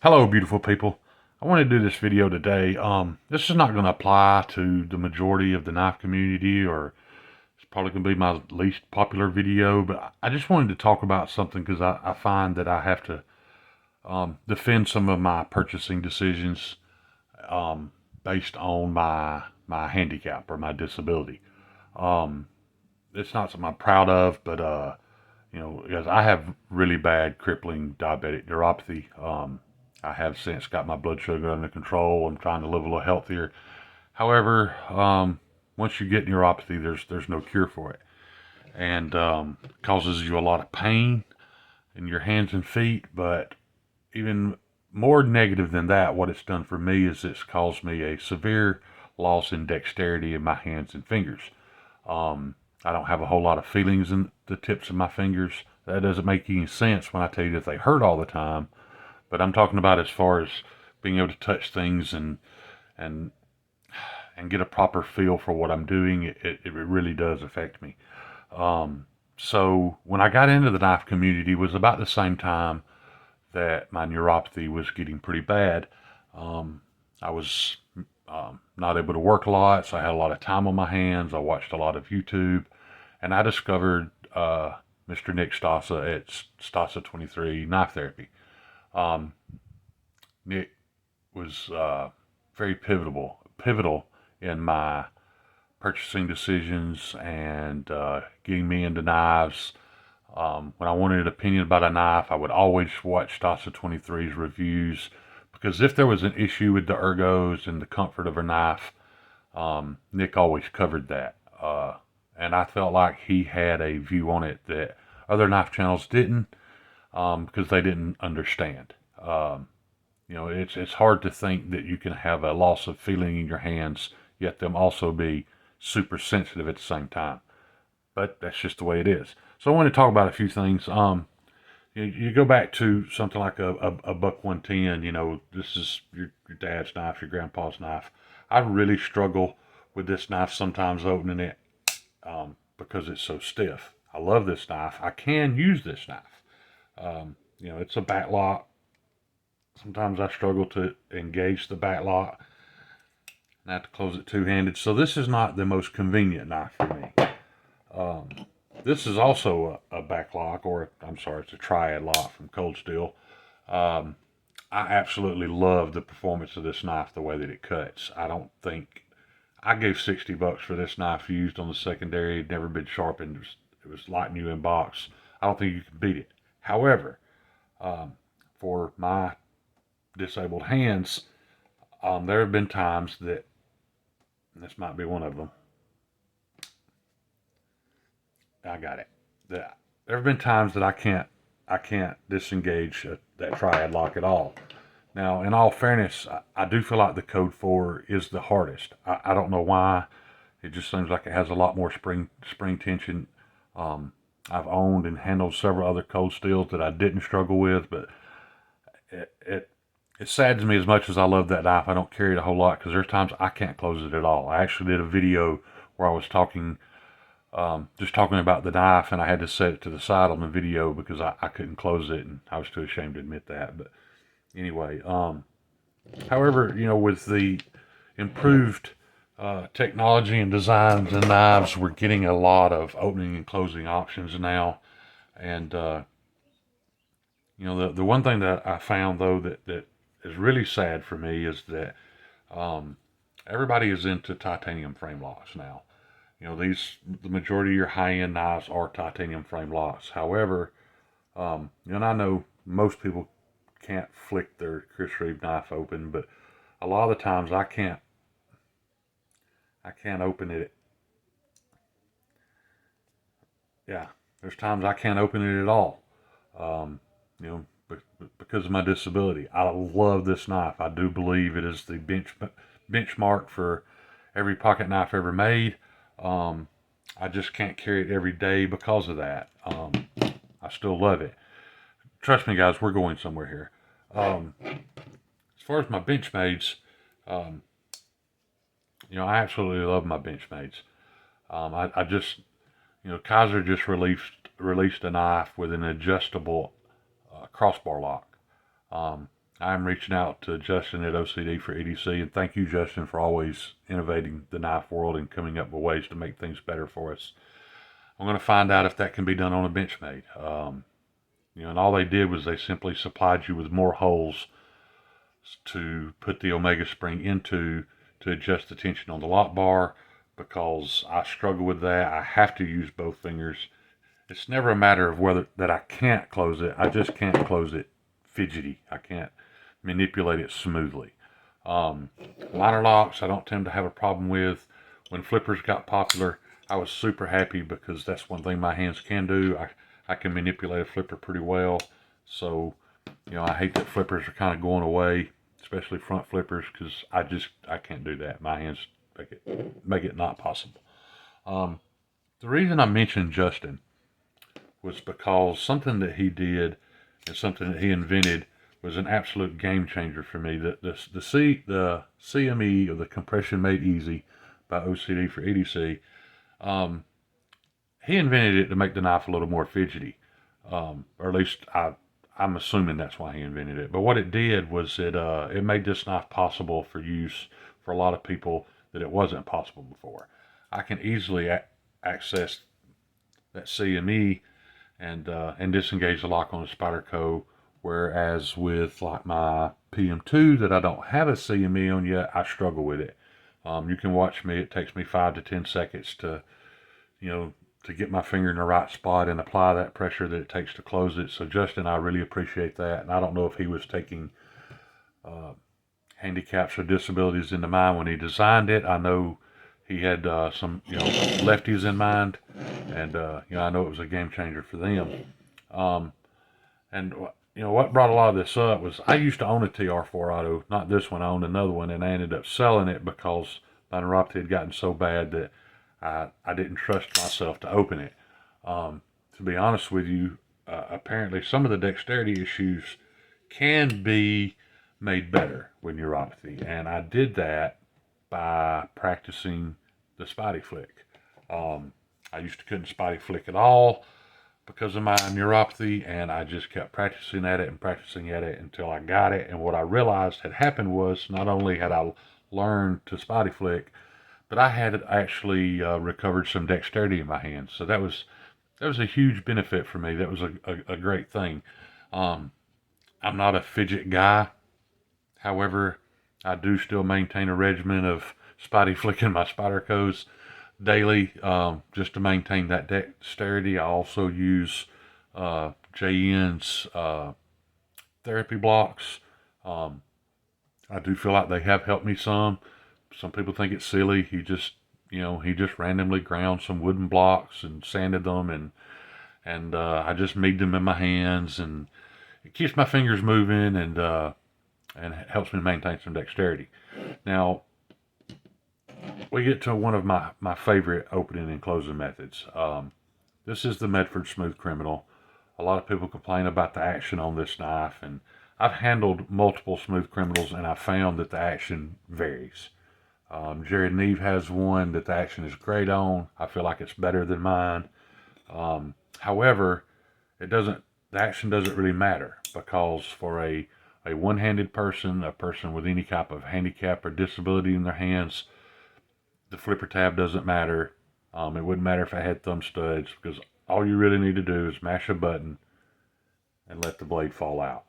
Hello, beautiful people. I want to do this video today. This is not going to apply to the majority of the knife community, or it's probably going to be my least popular video, but I just wanted to talk about something because I find that I have to defend some of my purchasing decisions based on my handicap or my disability. Um, it's not something I'm proud of, but because I have really bad crippling diabetic neuropathy. I have since got my blood sugar under control. I'm trying to live a little healthier. However, once you get neuropathy, there's no cure for it, and causes you a lot of pain in your hands and feet. But even more negative than that, what it's done for me is it's caused me a severe loss in dexterity in my hands and fingers. Um, I don't have a whole lot of feelings in the tips of my fingers. That doesn't make any sense when I tell you that they hurt all the time. But I'm talking about as far as being able to touch things and and get a proper feel for what I'm doing. It really does affect me. So when I got into the knife community, it was about the same time that my neuropathy was getting pretty bad. I was not able to work a lot, so I had a lot of time on my hands. I watched a lot of YouTube, and I discovered Mr. Nick Stassa at Stassa 23 Knife Therapy. Um, Nick was very pivotal in my purchasing decisions and getting me into knives. When I wanted an opinion about a knife, I would always watch Stassa 23's reviews because if there was an issue with the ergos and the comfort of a knife, Nick always covered that. And I felt like he had a view on it that other knife channels didn't, because they didn't understand. It's hard to think that you can have a loss of feeling in your hands, yet them also be super sensitive at the same time. But that's just the way it is. So I want to talk about a few things. You go back to something like a buck 110. This is your dad's knife, your grandpa's knife. I really struggle with this knife sometimes opening it because it's so stiff. I love this knife. I can use this knife. It's a back lock. Sometimes I struggle to engage the back lock and I have to close it two-handed. So this is not the most convenient knife for me. This is also a back lock, or I'm sorry, it's a triad lock from Cold Steel. I absolutely love the performance of this knife, the way that it cuts. I gave $60 for this knife used on the secondary. It had never been sharpened. It was like new in box. I don't think you can beat it. However, for my disabled hands, there have been times that, and this might be one of them. I got it. There have been times that I can't disengage that triad lock at all. Now, in all fairness, I do feel like the Code 4 is the hardest. I don't know why. It just seems like it has a lot more spring tension. I've owned and handled several other Cold Steels that I didn't struggle with, but it, it it saddens me as much as I love that knife. I don't carry it a whole lot because there's times I can't close it at all. I actually did a video where I was just talking about the knife, and I had to set it to the side on the video because I couldn't close it, and I was too ashamed to admit that. But anyway, however, with the improved technology and designs and knives, we're getting a lot of opening and closing options now. And the one thing that I found though that is really sad for me is that um, everybody is into titanium frame locks now. The majority of your high-end knives are titanium frame locks. However, and I know most people can't flick their Chris Reeve knife open, but a lot of the times I can't open it. Yeah, there's times I can't open it at all. Um, because of my disability. I love this knife. I do believe it is the benchmark for every pocket knife ever made. Um, I just can't carry it every day because of that. I still love it. Trust me, guys, we're going somewhere here. As far as my Benchmades, um, I absolutely love my Benchmades. I just, Kaiser just released a knife with an adjustable crossbar lock. I'm reaching out to Justin at OCD for EDC, and thank you, Justin, for always innovating the knife world and coming up with ways to make things better for us. I'm going to find out if that can be done on a Benchmade. And all they did was they simply supplied you with more holes to put the Omega spring into to adjust the tension on the lock bar, because I struggle with that. I have to use both fingers. It's never a matter of whether that I can't close it. I just can't close it fidgety. I can't manipulate it smoothly. Liner locks I don't tend to have a problem with. When flippers got popular, I was super happy because that's one thing my hands can do. I can manipulate a flipper pretty well. So, I hate that flippers are kind of going away, especially front flippers, because I can't do that. My hands make it not possible. The reason I mentioned Justin was because something that he did and something that he invented was an absolute game changer for me. The CME, or the Compression Made Easy by OCD for EDC, he invented it to make the knife a little more fidgety, or at least I'm assuming that's why he invented it. But what it did was it made this knife possible for use for a lot of people that it wasn't possible before. I can easily access that CME and disengage the lock on the Spyderco, whereas with like my PM2 that I don't have a CME on yet, I struggle with it. You can watch me. It takes me 5 to 10 seconds to get my finger in the right spot and apply that pressure that it takes to close it. So Justin, I really appreciate that. And I don't know if he was taking handicaps or disabilities into mind when he designed it. I know he had some lefties in mind, and I know it was a game changer for them. And what brought a lot of this up was I used to own a TR4 Auto, not this one. I owned another one, and I ended up selling it because my neuropathy had gotten so bad that I didn't trust myself to open it. To be honest with you, apparently some of the dexterity issues can be made better with neuropathy, and I did that by practicing the spotty flick. I used to couldn't spotty flick at all because of my neuropathy, and I just kept practicing at it and practicing at it until I got it. And what I realized had happened was not only had I learned to spotty flick, but I had actually recovered some dexterity in my hands. So that was a huge benefit for me. That was a great thing. I'm not a fidget guy. However, I do still maintain a regimen of spotty flicking my Spydercos daily, just to maintain that dexterity. I also use JN's therapy blocks. I do feel like they have helped me some. Some people think it's silly. He just randomly ground some wooden blocks and sanded them, and I just made them in my hands, and it keeps my fingers moving, and helps me maintain some dexterity. Now, we get to one of my favorite opening and closing methods. This is the Medford Smooth Criminal. A lot of people complain about the action on this knife, and I've handled multiple Smooth Criminals, and I've found that the action varies. Jared Neve has one that the action is great on. I feel like it's better than mine. However, the action doesn't really matter, because for a one-handed person, a person with any type of handicap or disability in their hands, the flipper tab doesn't matter. It wouldn't matter if I had thumb studs, because all you really need to do is mash a button and let the blade fall out.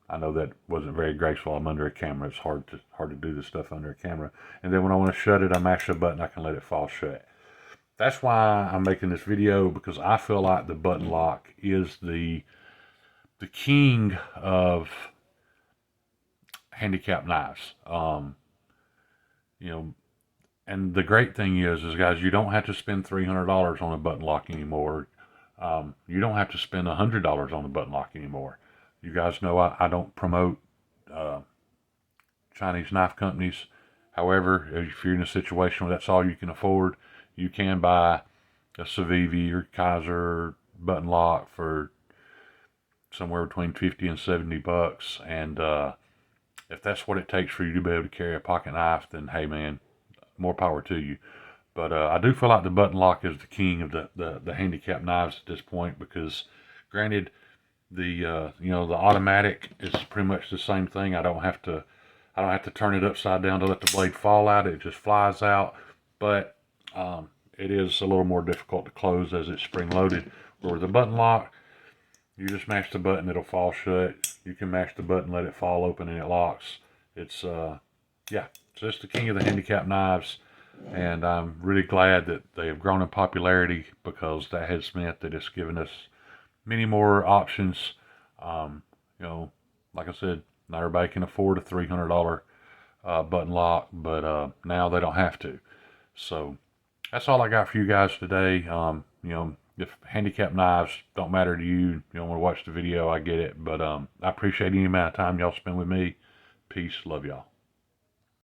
I know that wasn't very graceful. I'm under a camera. It's hard to do this stuff under a camera. And then when I want to shut it, I mash a button. I can let it fall shut. That's why I'm making this video, because I feel like the button lock is the king of handicap knives. And the great thing is guys, you don't have to spend $300 on a button lock anymore. You don't have to spend $100 on a button lock anymore. You guys know I don't promote Chinese knife companies. However, if you're in a situation where that's all you can afford, you can buy a Civivi or Kaiser button lock for somewhere between 50 and 70 bucks. And if that's what it takes for you to be able to carry a pocket knife, then hey man, more power to you. But I do feel like the button lock is the king of the handicap knives at this point, because granted, you know, the automatic is pretty much the same thing. I don't have to turn it upside down to let the blade fall out. It just flies out. But it is a little more difficult to close as it's spring loaded. Where with the button lock, you just mash the button, it'll fall shut. You can mash the button, let it fall open, and it locks. It's yeah, so it's the king of the handicap knives, and I'm really glad that they have grown in popularity, because that has meant that it's given us many more options. You know, like I said, not everybody can afford a $300 button lock, but now they don't have to. So that's all I got for you guys today. You know, if handicap knives don't matter to you, you don't want to watch the video, I get it. But I appreciate any amount of time y'all spend with me. Peace. Love y'all.